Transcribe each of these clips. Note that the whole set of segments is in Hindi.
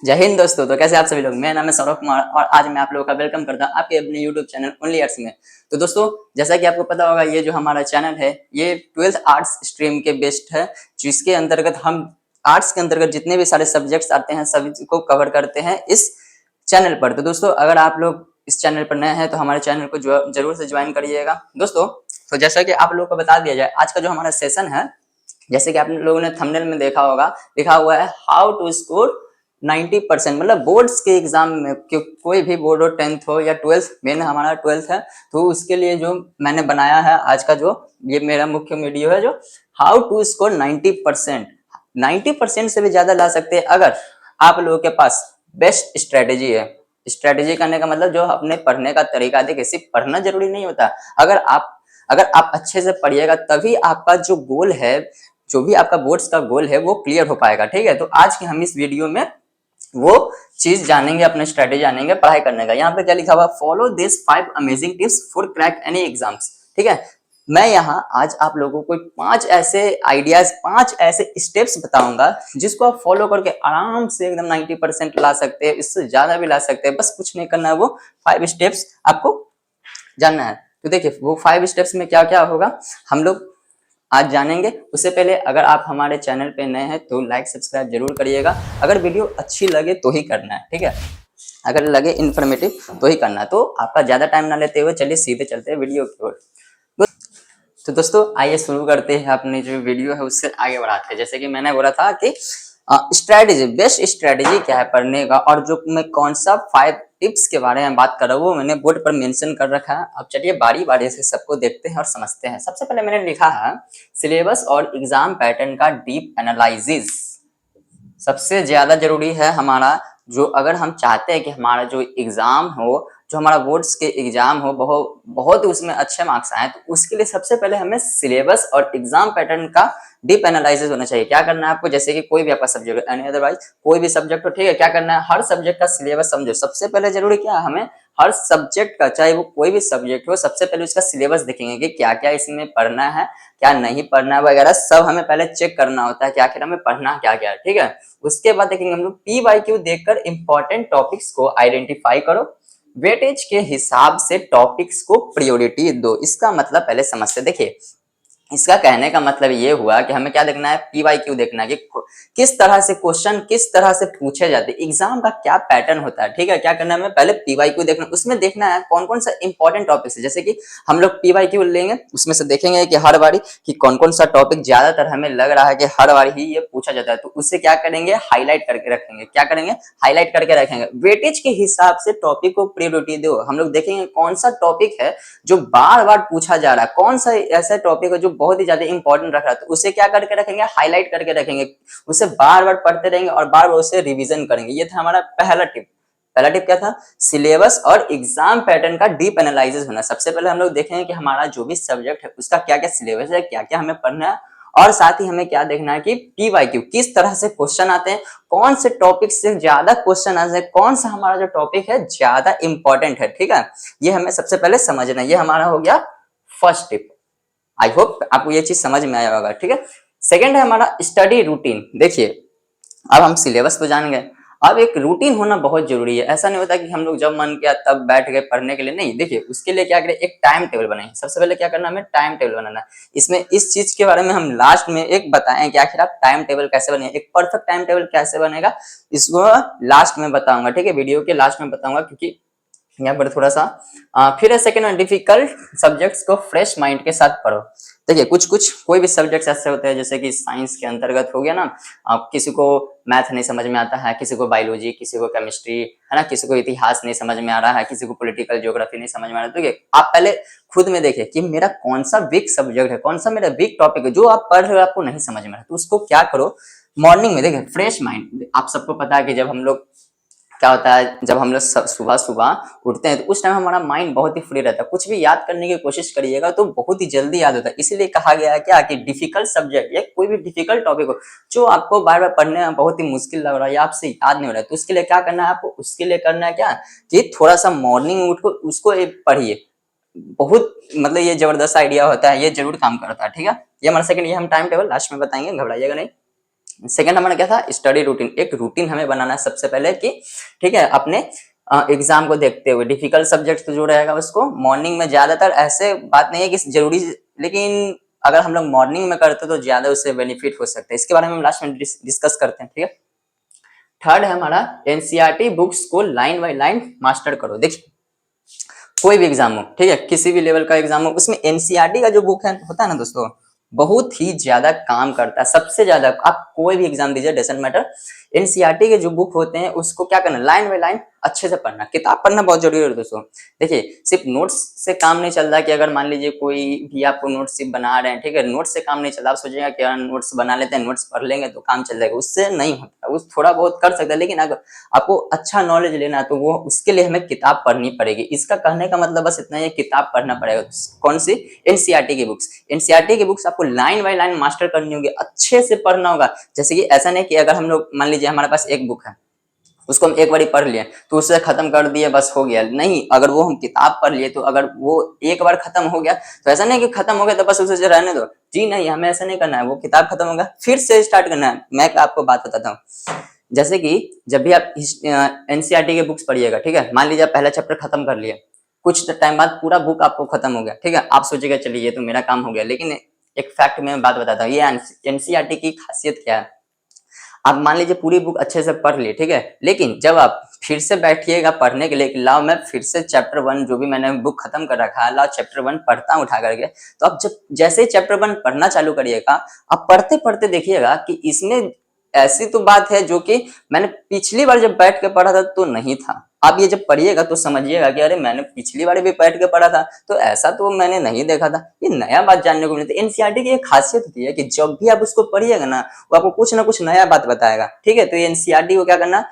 जय हिंद दोस्तों। तो कैसे आप सभी लोग। मेरा नाम है सौरभ कुमार और आज मैं आप लोगों का वेलकम करता हूं आपके अपने यूट्यूब चैनल ओनली आर्ट्स में। तो दोस्तों, जैसा कि आपको पता होगा, ये जो हमारा चैनल है ये 12th आर्ट्स स्ट्रीम के बेस्ड है, जिसके अंतर्गत हम आर्ट्स के अंतर्गत जितने भी सारे सब्जेक्ट्स आते हैं सभी को कवर करते हैं इस चैनल पर। तो दोस्तों, अगर आप लोग इस चैनल पर नए हैं तो हमारे चैनल को जरूर से ज्वाइन करिएगा दोस्तों। तो जैसा कि आप लोगों को बता दिया जाए, आज का जो हमारा सेशन है, जैसे कि आप लोगों ने थंबनेल में देखा होगा, लिखा हुआ है हाउ टू स्कोर 90%। मतलब बोर्ड्स के एग्जाम में कोई भी बोर्ड हो, 10th हो या 12th, मेन हमारा 12th है, तो उसके लिए जो मैंने बनाया है आज का जो ये मेरा मुख्य वीडियो है, जो हाउ टू स्कोर 90%। 90% से भी ज्यादा ला सकते हैं अगर आप लोगों के पास बेस्ट स्ट्रेटेजी है। स्ट्रेटेजी करने का मतलब जो अपने पढ़ने का तरीका। देखिए, सिर्फ पढ़ना जरूरी नहीं होता। अगर आप अच्छे से पढ़िएगा तभी आपका जो गोल है, जो भी आपका बोर्ड्स का गोल है, वो क्लियर हो पाएगा। ठीक है, तो आज के हम इस वीडियो में वो चीज जानेंगे, अपने स्ट्रेटेजी जानेंगे पढ़ाई करने का। यहाँ पे क्या लिखा हुआ, follow this 5 amazing tips for crack any exams. ठीक है, मैं यहाँ आज आप लोगों को 5 ऐसे आइडियाज, 5 ऐसे स्टेप्स बताऊंगा जिसको आप फॉलो करके आराम से एकदम 90% ला सकते हैं, इससे ज्यादा भी ला सकते हैं। बस कुछ नहीं करना है, वो 5 स्टेप्स आपको जानना है। तो देखिए, वो 5 स्टेप्स में क्या क्या होगा हम लोग आज जानेंगे। उससे पहले अगर आप हमारे चैनल पे नए हैं तो लाइक सब्सक्राइब जरूर करिएगा। अगर वीडियो अच्छी लगे तो ही करना है, ठीक है, अगर लगे इन्फॉर्मेटिव तो ही करना है। तो आपका ज्यादा टाइम ना लेते हुए चलिए सीधे चलते हैं वीडियो की ओर। तो दोस्तों, आइए शुरू करते हैं। अपनी जो वीडियो है उससे आगे बढ़ाते हैं। जैसे कि मैंने बोला था कि स्ट्रेटेजी, बेस्ट स्ट्रेटेजी क्या है पढ़ने का, और जो मैं कौन सा 5 टिप्स के बारे में बात कर रहा हूँ वो मैंने बोर्ड पर मेंशन कर रखा है। अब चलिए बारी बारी से सबको देखते हैं और समझते हैं। सबसे पहले मैंने लिखा है सिलेबस और एग्जाम पैटर्न का डीप एनालिसिस। सबसे ज्यादा जरूरी है हमारा, जो अगर हम चाहते हैं कि हमारा जो एग्जाम हो, जो हमारा बोर्ड्स के एग्जाम हो, बहुत बहुत उसमें अच्छे मार्क्स आए, तो उसके लिए सबसे पहले हमें सिलेबस और एग्जाम पैटर्न का डीप एनालिसिस होना चाहिए। क्या करना है आपको, जैसे कि कोई भी आपका सब्जेक्ट एनी अदरवाइज कोई भी सब्जेक्ट हो, ठीक है, क्या करना है, हर सब्जेक्ट का सिलेबस समझो। सबसे पहले जरूरी क्या है, हमें हर सब्जेक्ट का, चाहे वो कोई भी सब्जेक्ट हो, सबसे पहले उसका सिलेबस देखेंगे कि क्या क्या इसमें पढ़ना है, क्या नहीं पढ़ना है वगैरह सब हमें पहले चेक करना होता है कि आखिर हमें पढ़ना क्या क्या है। ठीक है, उसके बाद देखेंगे हम लोग PYQ देखकर इंपॉर्टेंट टॉपिक्स को आइडेंटिफाई करो, वेटेज के हिसाब से टॉपिक्स को प्रायोरिटी दो। इसका मतलब पहले समझते। देखिए, इसका कहने का मतलब ये हुआ कि हमें क्या देखना है, PYQ देखना है कि किस तरह से क्वेश्चन किस तरह से पूछे जाते हैं, एग्जाम का क्या पैटर्न होता है। ठीक है, क्या करना है, हमें पहले PYQ देखना, उसमें देखना है कौन कौन सा इंपॉर्टेंट टॉपिक है। जैसे कि हम लोग PYQ लेंगे, उसमें से देखेंगे कि हर बारी कि कौन कौन सा टॉपिक ज्यादातर हमें लग रहा है कि हर बार ही ये पूछा जाता है, तो उससे क्या करेंगे, हाईलाइट करके रखेंगे। क्या करेंगे, हाईलाइट करके रखेंगे। वेटेज के हिसाब से टॉपिक को प्रायोरिटी दो। हम लोग देखेंगे कौन सा टॉपिक है जो बार बार पूछा जा रहा है, कौन सा ऐसा टॉपिक है जो बहुत ही ज्यादा इंपॉर्टेंट रख रहा है, तो उसे क्या करके रखेंगे, हाईलाइट करके रखेंगे। उसे बार बार पढ़ते रहेंगे और बार बार उसे रिवीजन करेंगे। ये था हमारा पहला टिप। पहला टिप क्या था, सिलेबस और एग्जाम पैटर्न का डीप एनालिसिस होना। सबसे पहले हम लोग देखेंगे कि हमारा जो भी सब्जेक्ट है उसका क्या क्या सिलेबस है, क्या क्या हमें पढ़ना है, और साथ ही हमें क्या देखना है कि PYQ किस तरह से क्वेश्चन आते हैं, कौन से टॉपिक से ज्यादा क्वेश्चन आते हैं, कौन सा हमारा जो टॉपिक है ज्यादा इंपॉर्टेंट है। ठीक है, ये हमें सबसे पहले समझना है। ये हमारा हो गया फर्स्ट टिप। आई होप आपको ये चीज समझ में आया होगा। ठीक है, सेकेंड है हमारा स्टडी रूटीन। देखिए, अब हम सिलेबस को जान गए, अब एक रूटीन होना बहुत जरूरी है। ऐसा नहीं होता कि हम लोग जब मन किया तब बैठ गए पढ़ने के लिए, नहीं। देखिए, उसके लिए क्या करें, एक टाइम टेबल बनाएं। सबसे पहले क्या करना है, हमें टाइम टेबल बनाना है। इसमें इस चीज के बारे में हम लास्ट में एक बताएं कि आखिर आप टाइम टेबल कैसे बने, एक परफेक्ट टाइम टेबल कैसे बनेगा, इसको लास्ट में बताऊंगा। ठीक है, वीडियो के लास्ट में बताऊंगा, क्योंकि यहाँ पर थोड़ा सा फिर है सेकेंड, डिफिकल्ट सब्जेक्ट्स को फ्रेश माइंड के साथ पढ़ो। देखिए, कुछ कुछ कोई भी सब्जेक्ट्स ऐसे होते हैं, जैसे कि साइंस के अंतर्गत हो गया ना, किसी को मैथ नहीं समझ में आता है, किसी को बायोलॉजी, किसी को केमिस्ट्री, है ना, किसी को इतिहास नहीं समझ में आ रहा है, किसी को पॉलिटिकल ज्योग्राफी नहीं समझ में आ रहा है। तो आप पहले खुद में देखिए कि मेरा कौन सा वीक सब्जेक्ट है, कौन सा मेरा वीक टॉपिक है जो आप पढ़ रहे हो आपको नहीं समझ में आ रहा, तो उसको क्या करो, मॉर्निंग में। देखिए, फ्रेश माइंड, आप सबको पता है कि जब हम लोग क्या होता है, जब हम लोग सुबह सुबह उठते हैं तो उस टाइम हमारा माइंड बहुत ही फ्री रहता है। कुछ भी याद करने की कोशिश करिएगा तो बहुत ही जल्दी याद होता है। इसीलिए कहा गया है क्या कि डिफिकल्ट सब्जेक्ट या कोई भी डिफिकल्ट टॉपिक हो जो आपको बार बार पढ़ने में बहुत ही मुश्किल लग रहा है या आपसे याद नहीं हो रहा है, तो उसके लिए क्या करना है आपको, उसके लिए करना है क्या कि थोड़ा सा मॉर्निंग उठ कर उसको पढ़िए। बहुत मतलब ये जबरदस्त आइडिया होता है, ये जरूर काम करता है। ठीक है, ये हमारा सेकंड, ये हम टाइम टेबल लास्ट में बताएंगे, घबराइएगा नहीं। सेकंड हमारा क्या था, स्टडी रूटीन। एक रूटीन हमें बनाना है सबसे पहले कि ठीक है, अपने एग्जाम को देखते हुए डिफिकल्ट सब्जेक्ट जो रहेगा उसको मॉर्निंग में, ज्यादातर ऐसे बात नहीं है कि जरूरी, लेकिन अगर हम लोग मॉर्निंग में करते तो ज्यादा उससे बेनिफिट हो सकता है। इसके बारे में हम लास्ट में डिस्कस करते हैं, ठीक है। थर्ड है हमारा एनसीईआरटी बुक्स को लाइन बाय लाइन मास्टर करो। देखिए कोई भी एग्जाम हो, ठीक है, किसी भी लेवल का एग्जाम हो, उसमें एनसीईआरटी का जो बुक है होता है ना दोस्तों, बहुत ही ज्यादा काम करता है, सबसे ज्यादा। आप कोई भी एग्जाम दीजिए, डजंट मैटर, एनसीईआरटी के जो बुक होते हैं उसको क्या करना, लाइन बाय लाइन अच्छे से पढ़ना। किताब पढ़ना बहुत जरूरी है दोस्तों। देखिए सिर्फ नोट्स से काम नहीं चल रहा कि अगर मान लीजिए कोई भी आपको नोट्स सिर्फ बना रहे हैं, ठीक है, नोट्स से काम नहीं चल रहा। आप सोचिएगा कि यार नोट्स बना लेते हैं, नोट्स पढ़ लेंगे तो काम चल जाएगा, उससे नहीं होता। उस थोड़ा बहुत कर सकते हैं, लेकिन अगर आपको अच्छा नॉलेज लेना है तो वो उसके लिए हमें किताब पढ़नी पड़ेगी। इसका कहने का मतलब बस इतना ही, किताब पढ़ना पड़ेगा। कौन सी, एनसीईआरटी की बुक्स। एनसीईआरटी की बुक्स आपको लाइन बाय लाइन मास्टर करनी होगी, अच्छे से पढ़ना होगा। जैसे कि ऐसा नहीं कि अगर हम लोग मान लीजिए हमारे पास एक बुक है, उसको हम एक बार पढ़ लिए तो उससे खत्म कर दिए, बस हो गया, नहीं। अगर वो हम किताब पढ़ लिए तो अगर वो एक बार खत्म हो गया तो ऐसा नहीं कि खत्म हो गया तो बस उसे रहने दो, जी नहीं, हमें ऐसा नहीं करना है। वो किताब खत्म होगा फिर से स्टार्ट करना है। मैं आपको बात बताता हूँ, जैसे कि जब भी आप एनसीईआरटी के बुक्स पढ़िएगा, ठीक है, मान लीजिए आप पहला चैप्टर खत्म कर लिए, कुछ टाइम बाद पूरा बुक आपको खत्म हो गया, ठीक है, आप सोचेगा चलिए ये तो मेरा काम हो गया, लेकिन एक फैक्ट में बात बताता हूँ, ये एनसीईआरटी की खासियत क्या है। आप मान लीजिए पूरी बुक अच्छे से पढ़ लिए, ठीक है, लेकिन जब आप फिर से बैठिएगा पढ़ने के लिए, लाओ मैं फिर से चैप्टर 1 जो भी मैंने बुक खत्म कर रखा है, लाओ चैप्टर 1 पढ़ता हूँ उठा करके, तो आप जब जैसे ही चैप्टर 1 पढ़ना चालू करिएगा, आप पढ़ते पढ़ते देखिएगा कि इसमें ऐसी तो बात है जो कि मैंने पिछली बार जब बैठ के पढ़ा था तो नहीं था। आप ये जब पढ़िएगा तो समझिएगा कि अरे मैंने पिछली बार भी बैठ के पढ़ा था तो ऐसा तो मैंने नहीं देखा था, ये नया बात जानने को मिलती है। एनसीईआरटी की एक खासियत होती है कि जब भी आप उसको पढ़िएगा ना, वो आपको कुछ ना कुछ नया बात बताएगा, ठीक है। तो ये एनसीईआरटी को क्या करना,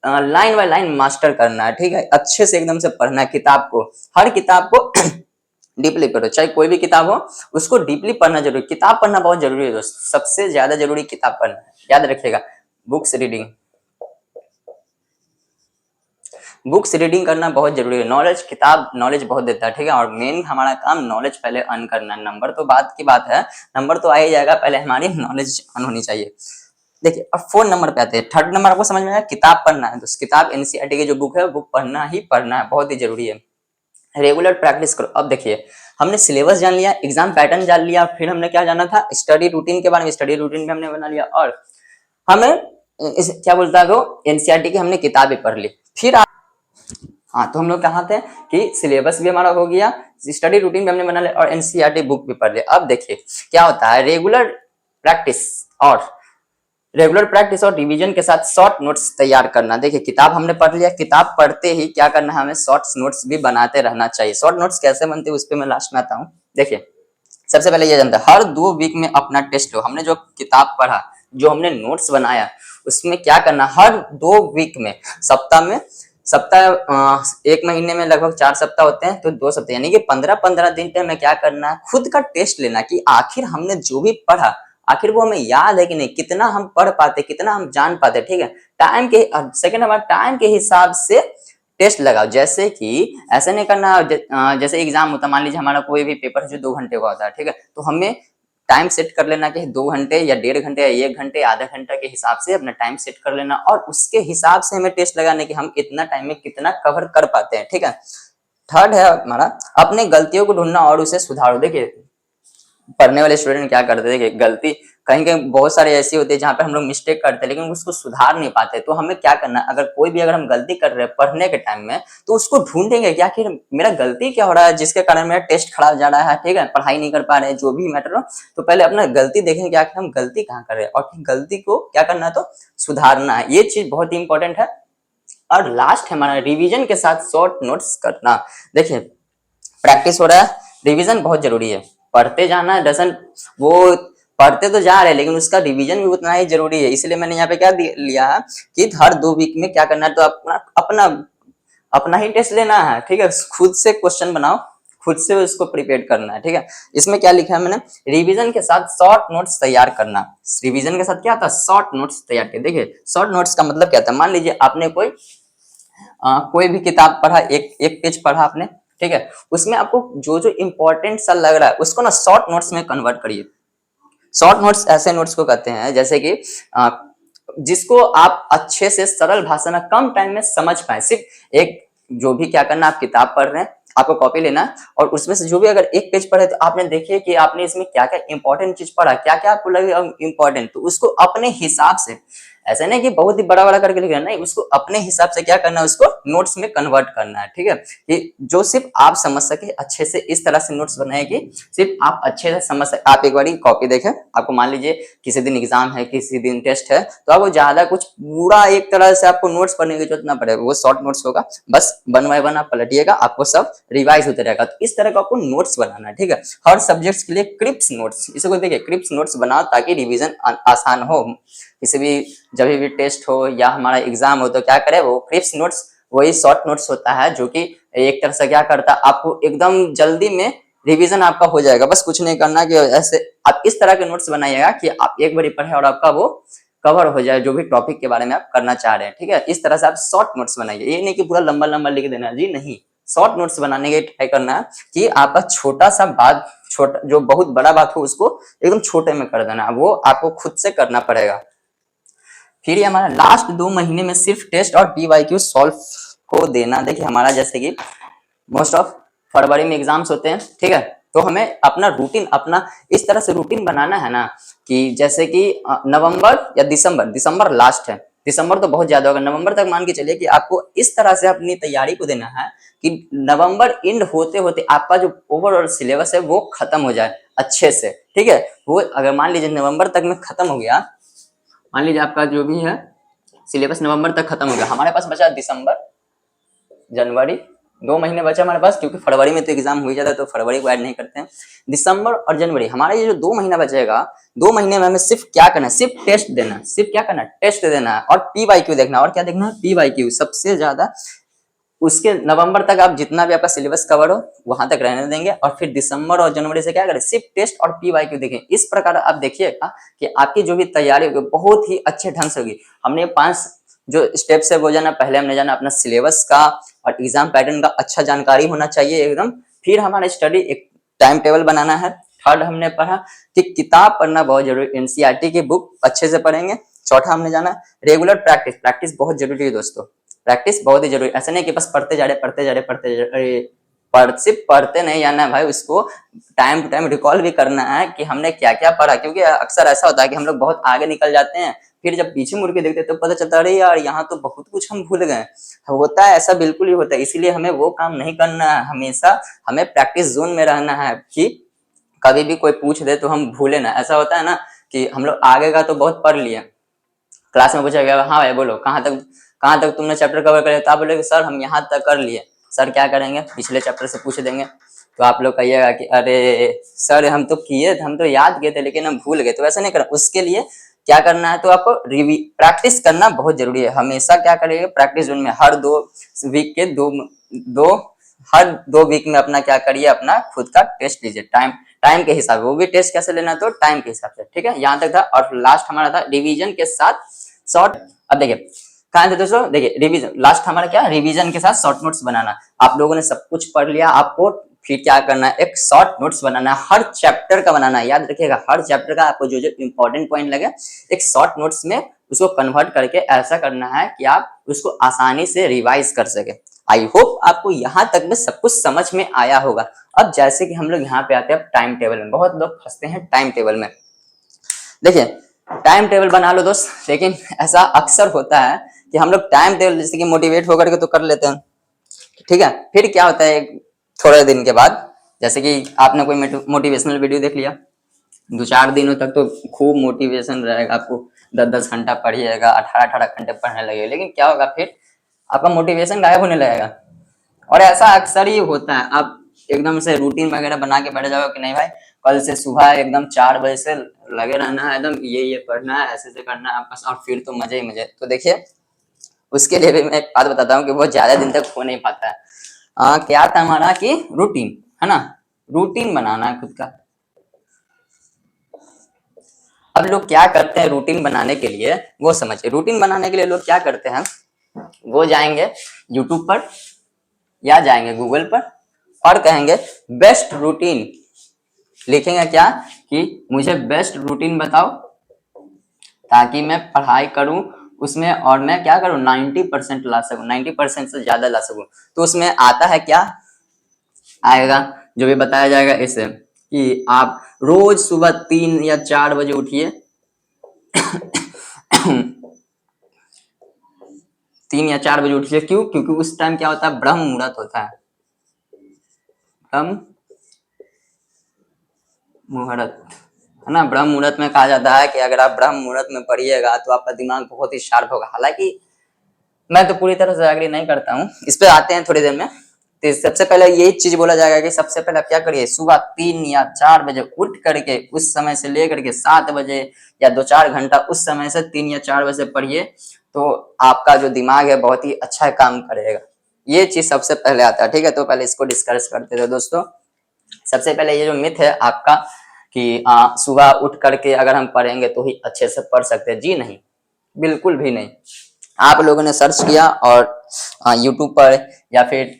लाइन बाय लाइन मास्टर करना है, ठीक है, अच्छे से एकदम से पढ़ना है किताब को, हर किताब को डीपली पढ़ो, चाहे कोई भी किताब हो उसको डीपली पढ़ना जरूरी। किताब पढ़ना बहुत जरूरी है दोस्त, सबसे ज्यादा जरूरी किताब पढ़ना है, याद रखिएगा। बुक्स रीडिंग, बुक्स रीडिंग करना बहुत जरूरी है। नॉलेज, किताब नॉलेज बहुत देता है, ठीक है, और मेन हमारा काम नॉलेज पहले अर्न करना है। नंबर तो बात की बात है, नंबर तो आ ही जाएगा, पहले हमारी नॉलेज अर्न होनी चाहिए। देखिए अब 4 नंबर पे आते हैं। थर्ड नंबर आपको समझ में आया, किताब पढ़ना है। तो किताब एनसीईआरटी की जो बुक है बुक पढ़ना ही पढ़ना है, बहुत ही जरूरी है। रेगुलर प्रैक्टिस करो। अब देखिए हमने सिलेबस जान लिया, एग्जाम पैटर्न जान लिया, फिर हमने क्या जाना था, स्टडी रूटीन के बारे में। स्टडी रूटीन भी हमने बना लिया, और हमें इस क्या बोलता है वो, एनसीईआरटी की हमने किताबें पढ़ ली। फिर हाँ, तो हम लोग कहाँ थे कि सिलेबस भी हमारा हो गया, स्टडी रूटीन भी हमने बना लिया, और एनसीईआरटी बुक भी पढ़ लिया। अब देखिए क्या होता है, रेगुलर प्रैक्टिस और रिवीजन के साथ शॉर्ट नोट्स तैयार करना। देखिए किताब हमने पढ़ लिया, किताब पढ़ते ही क्या करना है, हमें शॉर्ट नोट्स भी बनाते रहना चाहिए। शॉर्ट नोट्स कैसे बनते हैं उस पर मैं लास्ट में आता हूँ। देखिए सबसे पहले ये जानता है, हर 2 वीक में अपना टेस्ट लो। हमने जो किताब पढ़ा, जो हमने नोट्स बनाया, उसमें क्या करना, हर 2 वीक में, सप्ताह एक महीने में लगभग 4 सप्ताह होते हैं, तो 2 सप्ताह यानी कि 15-15 दिन पे हमें क्या करना है, खुद का टेस्ट लेना कि आखिर हमने जो भी पढ़ा आखिर वो हमें याद है कि नहीं, कितना हम पढ़ पाते, कितना हम जान पाते, ठीक है। टाइम के सेकंड हमारा टाइम के हिसाब से टेस्ट लगाओ। जैसे कि ऐसा नहीं करना, जैसे एग्जाम होता है, मान लीजिए हमारा कोई भी पेपर है जो 2 घंटे का होता है, ठीक है, तो हमें टाइम सेट कर लेना कि 2 घंटे या 1.5 घंटे या 1 घंटे आधा घंटा के हिसाब से अपना टाइम सेट कर लेना, और उसके हिसाब से हमें टेस्ट लगाने कि हम इतना टाइम में कितना कवर कर पाते हैं, ठीक है। थर्ड है हमारा, अपने गलतियों को ढूंढना और उसे सुधारो। देखिए पढ़ने वाले स्टूडेंट क्या करते हैं, देखिए गलती कहीं कहीं बहुत सारे ऐसी होती है जहाँ पे हम लोग मिस्टेक करते हैं लेकिन उसको सुधार नहीं पाते। तो हमें क्या करना है, अगर हम गलती कर रहे हैं पढ़ने के टाइम में, तो उसको ढूंढेंगे कि आखिर मेरा गलती क्या हो रहा है जिसके कारण मेरा टेस्ट खराब जा रहा है, ठीक है, पढ़ाई नहीं कर पा रहे हैं, जो भी मैटर हो। तो पहले अपना गलती देखेंगे कि आखिर हम गलती कहाँ कर रहे हैं, और गलती को क्या करना है, तो सुधारना है। ये चीज बहुत ही इंपॉर्टेंट है। और लास्ट है हमारा, रिविजन के साथ शॉर्ट नोट्स करना। देखिए प्रैक्टिस हो रहा है, रिवीजन बहुत जरूरी है। पढ़ते जाना डजंट, वो पढ़ते तो जा रहे हैं लेकिन उसका रिवीजन भी उतना ही जरूरी है। इसलिए मैंने यहाँ पे क्या लिया है कि हर 2 वीक में क्या करना है, तो अपना अपना अपना ही टेस्ट लेना है, ठीक है, खुद से क्वेश्चन बनाओ, खुद से उसको प्रिपेयर करना है, ठीक है। इसमें क्या लिखा है मैंने, रिवीजन के साथ शॉर्ट नोट्स तैयार करना। रिवीजन के साथ क्या था, शॉर्ट नोट्स तैयार किया। देखिए शॉर्ट नोट्स का मतलब क्या था, मान लीजिए आपने कोई भी किताब पढ़ा, एक पेज पढ़ा आपने, ठीक है, उसमें आपको जो जो इंपॉर्टेंट सा लग रहा है उसको ना शॉर्ट नोट्स में कन्वर्ट करिए। शॉर्ट नोट्स ऐसे नोट्स को कहते हैं जैसे कि जिसको आप अच्छे से सरल भाषा में कम टाइम में समझ पाए। सिर्फ एक, जो भी क्या करना, आप किताब पढ़ रहे हैं, आपको कॉपी लेना है और उसमें से जो भी अगर एक पेज पढ़े तो आपने देखिए कि आपने इसमें क्या क्या इंपॉर्टेंट चीज पढ़ा, क्या क्या आपको लगे इंपॉर्टेंट, तो उसको अपने हिसाब से, ऐसा नहीं कि बहुत ही बड़ा बड़ा करके लिखना, नहीं, उसको अपने हिसाब से क्या करना है, उसको नोट्स में कन्वर्ट करना है। ठीक है, कि जो सिर्फ आप समझ सके अच्छे से, इस तरह से नोट्स बनाए कि सिर्फ आप अच्छे से समझ सके। आप एक बार कॉपी देखें, आपको मान लीजिए किसी दिन एग्जाम है, किसी दिन टेस्ट है, तो आपको ज्यादा कुछ पूरा एक तरह से आपको नोट्स पढ़ने की जरूरत ना पड़ेगा, वो शॉर्ट नोट्स होगा, बस वन बाय वन आप पलटिएगा, आपको सब रिवाइज होते रहेगा। तो इस तरह का आपको नोट्स बनाना है। ठीक है, हर सब्जेक्ट्स के लिए क्रिप्स नोट्स, इसे को देखिए क्रिप्स नोट्स बनाओ ताकि रिवीजन आसान हो। किसी भी, जब भी टेस्ट हो या हमारा एग्जाम हो तो क्या करे, वो क्रिप्स नोट्स, वही शॉर्ट नोट्स होता है जो कि एक तरह से क्या करता है, आपको एकदम जल्दी में रिवीजन आपका हो जाएगा। बस कुछ नहीं करना कि ऐसे आप इस तरह के नोट्स बनाइएगा कि आप एक बार पढ़े और आपका वो कवर हो जाए जो भी टॉपिक के बारे में आप करना चाह रहे हैं। ठीक है, इस तरह से आप शॉर्ट नोट्स बनाइए, ये नहीं कि पूरा लंबा लंबा लिख देना, जी नहीं। शॉर्ट नोट्स बनाने के ट्राई करना है कि आपका छोटा सा बात, छोटा जो बहुत बड़ा बात हो उसको एकदम छोटे में कर देना, वो आपको खुद से करना पड़ेगा। फिर ये हमारा लास्ट 2 महीने में सिर्फ टेस्ट और PYQ सॉल्व को देना। देखिए हमारा जैसे कि मोस्ट ऑफ फरवरी में एग्जाम्स होते हैं, ठीक है, तो हमें अपना रूटीन, अपना इस तरह से रूटीन बनाना है ना कि जैसे कि नवंबर या दिसंबर, दिसंबर लास्ट है, दिसंबर तो बहुत ज्यादा होगा, नवंबर तक मान के चलिए कि आपको इस तरह से अपनी तैयारी को देना है कि नवंबर एंड होते होते आपका जो ओवरऑल सिलेबस है वो खत्म हो जाए अच्छे से। ठीक है, वो अगर मान लीजिए नवंबर तक में खत्म हो गया, मान लीजिए आपका जो भी है सिलेबस नवंबर तक खत्म हो गया, हमारे पास बचा दिसंबर, जनवरी, 2 महीने बचे हमारे पास, क्योंकि फरवरी में तो एग्जाम हो ही जाता है तो फरवरी को ऐड नहीं करते हैं। दिसंबर और जनवरी, हमारा ये जो 2 महीना बचेगा, 2 महीने में हमें सिर्फ क्या करना है, सिर्फ टेस्ट देना है, सिर्फ क्या करना है, टेस्ट देना है और PYQ देखना है। और क्या देखना है, PYQ सबसे ज्यादा। उसके नवंबर तक आप जितना भी आपका सिलेबस कवर हो वहां तक रहने देंगे और फिर दिसंबर और जनवरी से क्या करें, सिर्फ टेस्ट और PYQ देखें। इस प्रकार आप देखिएगा कि आपकी जो भी तैयारी होगी बहुत ही अच्छे ढंग से होगी। हमने 5 जो स्टेप्स है वो जाना, पहले हमने जाना अपना सिलेबस का और एग्जाम पैटर्न का अच्छा जानकारी होना चाहिए एकदम। फिर हमारा स्टडी एक टाइम टेबल बनाना है। थर्ड हमने पढ़ा कि किताब पढ़ना बहुत जरूरी, NCERT की बुक अच्छे से पढ़ेंगे। चौथा हमने जाना रेगुलर प्रैक्टिस, प्रैक्टिस बहुत जरूरी है दोस्तों, प्रैक्टिस बहुत ही जरूरी। ऐसा नहीं कि बस पढ़ते जा रहे पढ़ते जा रहे पढ़ते जा रहे, सिर्फ पढ़ते नहीं जाना है भाई, उसको टाइम टू टाइम रिकॉल भी करना है कि हमने क्या क्या पढ़ा। क्योंकि अक्सर ऐसा होता है कि हम लोग बहुत आगे निकल जाते हैं, फिर जब पीछे मुड़ के देखते हैं तो पता चलता है अरे यार यहाँ तो बहुत कुछ हम भूल गए। होता है ऐसा, बिल्कुल ही होता है। इसीलिए हमें वो काम नहीं करना है, हमेशा हमें प्रैक्टिस जोन में रहना है कि कभी भी कोई पूछ दे तो हम भूले ना। ऐसा होता है ना कि हम लोग आगे का तो बहुत पढ़ लिए, क्लास में पूछा गया हाँ भाई बोलो कहाँ तक तुमने चैप्टर कवर कर लिया, तो आप बोलोगे सर हम यहाँ तक कर लिए। सर क्या करेंगे, पिछले चैप्टर से पूछ देंगे, तो आप लोग कहिएगा कि अरे सर हम तो किए, हम तो याद किए थे लेकिन हम भूल गए। तो ऐसा नहीं करना, उसके लिए क्या करना है, तो आपको प्रैक्टिस करना बहुत जरूरी है। हमेशा क्या करिएगा, प्रैक्टिस जोन में हर 2 वीक के हर 2 वीक में अपना क्या करिए, अपना खुद का टेस्ट लीजिए टाइम टाइम के हिसाब से। वो भी टेस्ट कैसे लेना, तो टाइम के हिसाब से। ठीक है, यहाँ तक था। और लास्ट हमारा था रिवीजन के साथ शॉर्ट। अब देखिए कहाँ थे दोस्तों, देखिए रिवीजन, लास्ट हमारा क्या, रिवीजन के साथ शॉर्ट नोट्स बनाना। आप लोगों ने सब कुछ पढ़ लिया, आपको फिर क्या करना है, एक शॉर्ट नोट्स बनाना है, हर चैप्टर का बनाना है। याद रखिएगा हर चैप्टर का आपको जो जो इंपॉर्टेंट पॉइंट लगे एक शॉर्ट नोट्स में उसको कन्वर्ट करके ऐसा करना है कि आप उसको आसानी से रिवाइज कर सके। आई होप आपको यहाँ तक में सब कुछ समझ में आया होगा। अब जैसे कि हम लोग यहाँ पे आते हैं टाइम टेबल में, बहुत लोग फंसते हैं टाइम टेबल में। देखिए टाइम टेबल बना लो दोस्त, लेकिन ऐसा अक्सर होता है कि हम लोग टाइम टेबल जैसे कि मोटिवेट होकर के तो कर लेते हैं, ठीक है, फिर क्या होता है थोड़े दिन के बाद, जैसे कि आपने कोई मोटिवेशनल वीडियो देख लिया, 2-4 दिनों तक तो खूब मोटिवेशन रहेगा, आपको 10-10 घंटा पढ़िएगा, 18-18 घंटे पढ़ने लगेगा, लेकिन क्या होगा फिर आपका मोटिवेशन गायब होने लगेगा। और ऐसा अक्सर ही होता है, आप एकदम से रूटीन वगैरह बना के बैठ जाओगे कि नहीं भाई कल से सुबह एकदम 4 बजे से लगे रहना है, एकदम ये पढ़ना है, ऐसे से करना है आपका, और फिर तो मजे ही मजे। तो देखिए उसके लिए भी मैं एक बात बताता हूँ कि वो ज्यादा दिन तक हो नहीं पाता है। क्या था हमारा कि रूटीन, है ना, रूटीन बनाना है खुद का। अब लोग क्या करते हैं रूटीन बनाने के लिए, वो समझिए। रूटीन बनाने के लिए लोग क्या करते हैं, वो जाएंगे यूट्यूब पर या जाएंगे गूगल पर और कहेंगे बेस्ट रूटीन लिखेंगे क्या कि मुझे बेस्ट रूटीन बताओ ताकि मैं पढ़ाई करूं उसमें और मैं क्या करूं 90% ला सकूं, 90% से ज्यादा ला सकूं। तो उसमें आता है क्या आएगा, जो भी बताया जाएगा इसे कि आप रोज सुबह 3 या 4 बजे उठिए 3 या 4 बजे उठिए। क्यों? क्योंकि उस टाइम क्या होता है, ब्रह्म मुहूर्त होता है, ब्रह्म मुहूर्त है ना। ब्रह्म मुहूर्त में कहा जाता है कि अगर आप ब्रह्म मुहूर्त में पढ़िएगा तो आपका दिमाग बहुत ही शार्प होगा। हालांकि मैं तो पूरी तरह से एग्री नहीं करता हूँ, इस पे आते हैं थोड़ी देर में। तो सबसे पहले यही चीज बोला जाएगा कि सबसे पहले आप क्या करिए, सुबह 3 या 4 बजे उठ करके उस समय से लेकर के 7 बजे या 2-4 घंटा उस समय से 3 या 4 बजे पढ़िए, तो आपका जो दिमाग है बहुत ही अच्छा काम करेगा। ये चीज सबसे पहले आता है, ठीक है। तो पहले इसको डिस्कस करते थे दोस्तों। सबसे पहले ये जो मिथ है आपका कि सुबह उठ करके अगर हम पढ़ेंगे तो ही अच्छे से पढ़ सकते हैं, जी नहीं, बिल्कुल भी नहीं। आप लोगों ने सर्च किया और यूट्यूब पर या फिर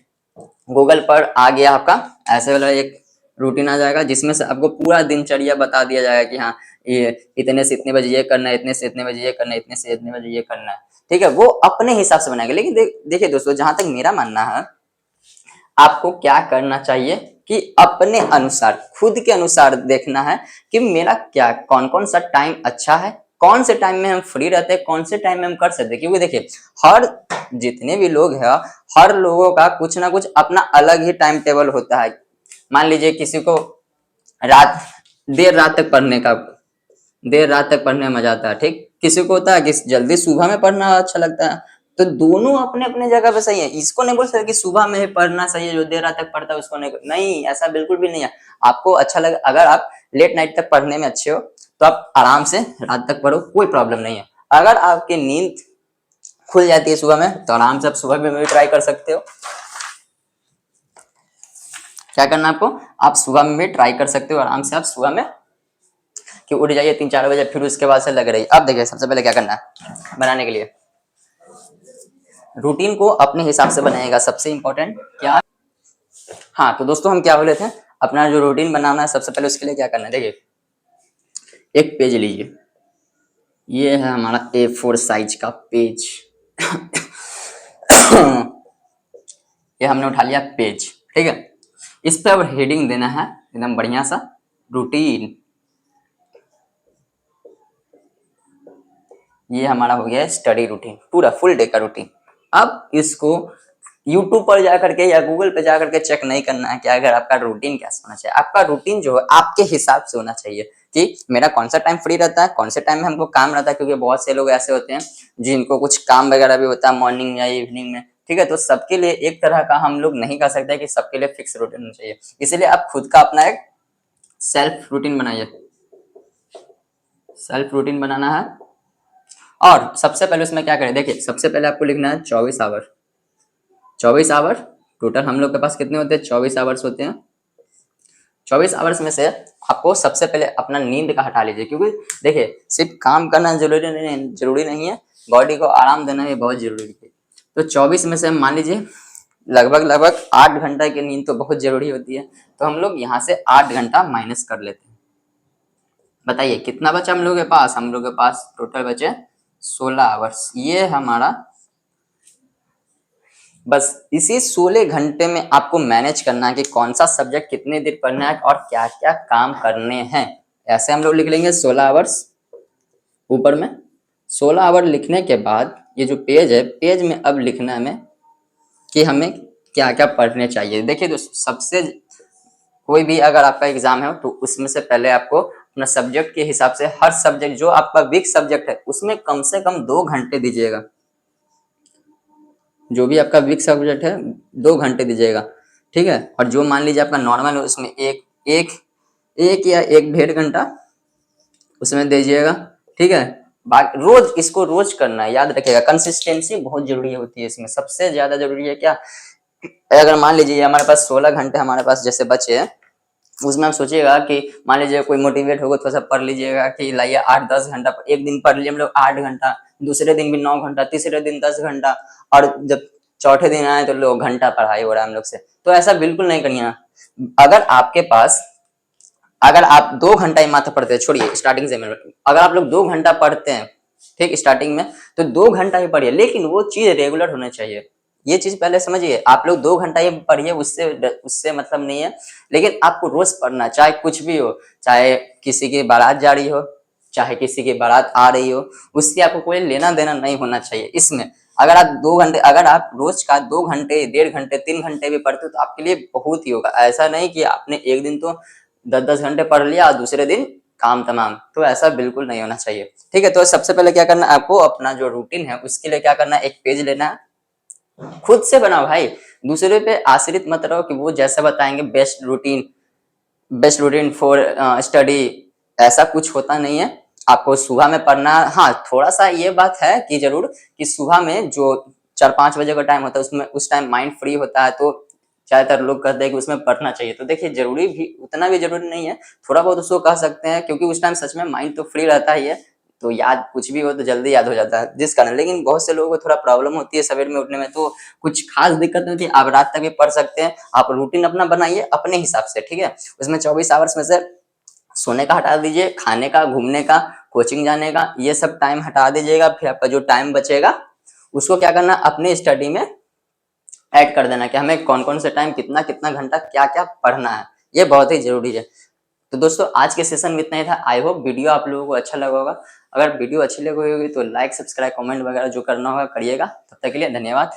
गूगल पर आ गया आपका ऐसे वाला एक रूटीन आ जाएगा जिसमें से आपको पूरा दिनचर्या बता दिया जाएगा कि हाँ ये इतने से इतने बजे ये करना है, इतने से इतने बजे ये करना है, इतने से इतने बजे ये करना है, ठीक है। वो अपने हिसाब से बनाएगा। लेकिन देखिए दोस्तों, जहां तक मेरा मानना है, आपको क्या करना चाहिए कि अपने अनुसार, खुद के अनुसार देखना है कि मेरा क्या कौन कौन सा टाइम अच्छा है, कौन से टाइम में हम फ्री रहते हैं, कौन से टाइम में हम कर सकते हैं। क्योंकि देखिए हर जितने भी लोग हैं, हर लोगों का कुछ ना कुछ अपना अलग ही टाइम टेबल होता है। मान लीजिए किसी को रात देर रात तक पढ़ने का, देर रात तक पढ़ने में मजा आता है, ठीक। किसी को होता है कि जल्दी सुबह में पढ़ना अच्छा लगता है। तो दोनों अपने अपने जगह पे सही है। इसको नहीं बोल सकते कि सुबह में ही पढ़ना सही है, जो देर रात तक पढ़ता है उसको नहीं, नहीं, ऐसा बिल्कुल भी नहीं है। आपको अच्छा लगे, अगर आप लेट नाइट तक पढ़ने में अच्छे हो तो आप आराम से रात तक पढ़ो, कोई प्रॉब्लम नहीं है। अगर आपकी नींद खुल जाती है सुबह में तो आराम से आप सुबह में भी ट्राई कर सकते हो। क्या करना आपको, आप सुबह में भी ट्राई कर सकते हो आराम से। आप सुबह में कि उठ जाइए 3-4 बजे, फिर उसके बाद से लग रही। अब देखिए सबसे पहले क्या करना है बनाने के लिए, रूटीन को अपने हिसाब से बनाएगा। सबसे इंपॉर्टेंट क्या, हाँ तो दोस्तों हम क्या बोले थे, अपना जो रूटीन बनाना है सबसे पहले उसके लिए क्या करना है। देखिए एक पेज लीजिए, ये है हमारा A4 साइज का पेज ये हमने उठा लिया पेज, ठीक है। इस पे अब हेडिंग देना है एकदम बढ़िया सा, रूटीन। ये हमारा हो गया स्टडी रूटीन, पूरा फुल डे का रूटीन। अब इसको यूट्यूब पर जाकर के या गूगल पे जाकर के चेक नहीं करना है कि अगर आपका रूटीन कैसा होना चाहिए। आपका रूटीन जो है आपके हिसाब से होना चाहिए कि मेरा कौन सा टाइम फ्री रहता है, कौन से टाइम में हमको काम रहता है। क्योंकि बहुत से लोग ऐसे होते हैं जिनको कुछ काम वगैरह भी होता है मॉर्निंग या इवनिंग में, ठीक है। तो सबके लिए एक तरह का हम लोग नहीं कर सकते कि सबके लिए फिक्स रूटीन होना चाहिए। इसलिए आप खुद का अपना एक सेल्फ रूटीन बनाइए, सेल्फ रूटीन बनाना है। और सबसे पहले उसमें क्या करें, देखिए सबसे पहले आपको लिखना है 24 आवर। 24 आवर टोटल हम लोग के पास कितने होते हैं, 24 आवर्स होते हैं। 24 आवर्स में से आपको सबसे पहले अपना नींद का हटा लीजिए। क्योंकि देखिए सिर्फ काम करना जरूरी नहीं है, बॉडी को आराम देना भी बहुत जरूरी है। तो 24 में से मान लीजिए लगभग 8 घंटा की नींद तो बहुत जरूरी होती है। तो हम लोग यहाँ से 8 घंटा माइनस कर लेते हैं। बताइए कितना बचा हम लोग के पास, हम लोग के पास टोटल बचे 16 आवर्स। ये हमारा बस इसी 16 घंटे में आपको मैनेज करना है कि कौन सा सब्जेक्ट कितने देर पढ़ना है और क्या क्या काम करने हैं। ऐसे हम लोग लिख लेंगे 16 आवर्स ऊपर में। 16 आवर लिखने के बाद ये जो पेज है, पेज में अब लिखना है हमें कि हमें क्या क्या पढ़ने चाहिए। देखिए दोस्तों, सबसे कोई भी अगर आपका एग्जाम है तो उसमें से पहले आपको अपना सब्जेक्ट के हिसाब से, हर सब्जेक्ट जो आपका वीक सब्जेक्ट है उसमें कम से कम 2 घंटे दीजिएगा। जो भी आपका वीक सब्जेक्ट है 2 घंटे दीजिएगा, ठीक है। और जो मान लीजिए आपका नॉर्मल है उसमें एक एक एक या 1-1.5 घंटा उसमें दीजिएगा, ठीक है। रोज इसको रोज करना है, याद रखिएगा। कंसिस्टेंसी बहुत जरूरी होती है इसमें। सबसे ज्यादा जरूरी है क्या, अगर मान लीजिए हमारे पास 16 घंटे हमारे पास जैसे बचे हैं, उसमें आप सोचिएगा कि मान लीजिए कोई मोटिवेट होगा थोड़ा सा पढ़ लीजिएगा कि लाइए 8-10 घंटा, एक दिन पढ़ लिए हम लोग 8 घंटा, दूसरे दिन भी 9 घंटा, तीसरे दिन 10 घंटा, और जब चौथे दिन आए तो लोग घंटा पढ़ाई हो रहा है हम लोग से। तो ऐसा बिल्कुल नहीं करना। अगर आपके पास अगर आप 2 घंटा ही मात्र पढ़ते हैं, छोड़िए स्टार्टिंग से अगर आप लोग 2 घंटा पढ़ते हैं ठीक स्टार्टिंग में, तो 2 घंटा ही पढ़िए, लेकिन वो चीज रेगुलर होना चाहिए। ये चीज पहले समझिए। आप लोग 2 घंटा ही पढ़िए, उससे उससे मतलब नहीं है, लेकिन आपको रोज पढ़ना, चाहे कुछ भी हो, चाहे किसी की बारात जा रही हो, चाहे किसी की बारात आ रही हो, उससे आपको कोई लेना देना नहीं होना चाहिए इसमें। अगर आप 2 घंटे, अगर आप रोज का 2 घंटे, 1.5 घंटे, 3 घंटे भी पढ़ते हो तो आपके लिए बहुत ही होगा। ऐसा नहीं कि आपने एक दिन तो 10-10 घंटे पढ़ लिया और दूसरे दिन काम तमाम, तो ऐसा बिल्कुल नहीं होना चाहिए। ठीक है, तो सबसे पहले क्या करना है आपको, अपना जो रूटीन है उसके लिए क्या करना है, एक पेज लेना है, खुद से बनाओ भाई। दूसरे पे आश्रित मत रहो कि वो जैसा बताएंगे बेस्ट रूटीन फॉर स्टडी, ऐसा कुछ होता नहीं है। आपको सुबह में पढ़ना, हाँ थोड़ा सा ये बात है कि जरूर कि सुबह में जो 4-5 बजे का टाइम होता है उसमें उस टाइम माइंड फ्री होता है, तो ज्यादातर लोग कहते हैं कि उसमें पढ़ना चाहिए। तो देखिए जरूरी भी उतना भी जरूरी नहीं है, थोड़ा बहुत उसको कह सकते हैं, क्योंकि उस टाइम सच में माइंड तो फ्री रहता ही है, तो याद कुछ भी हो तो जल्दी याद हो जाता है जिस कारण। लेकिन बहुत से लोगों को थोड़ा प्रॉब्लम होती है सवेर में उठने में, तो कुछ खास दिक्कत नहीं होती, आप रात तक भी पढ़ सकते हैं। आप रूटीन अपना बनाइए अपने हिसाब से, ठीक है। उसमें 24 आवर्स में से सोने का हटा दीजिए, खाने का, घूमने का, कोचिंग जाने का, ये सब टाइम हटा दीजिएगा। फिर आपका जो टाइम बचेगा उसको क्या करना, अपने स्टडी में ऐड कर देना कि हमें कौन कौन से टाइम कितना कितना घंटा क्या क्या पढ़ना है। ये बहुत ही जरूरी है। तो दोस्तों आज के सेशन में इतना ही था। आई होप वीडियो आप लोगों को अच्छा लगा होगा। अगर वीडियो अच्छी लगी होगी तो लाइक, सब्सक्राइब, कमेंट वगैरह जो करना होगा करिएगा। तब तक के लिए धन्यवाद।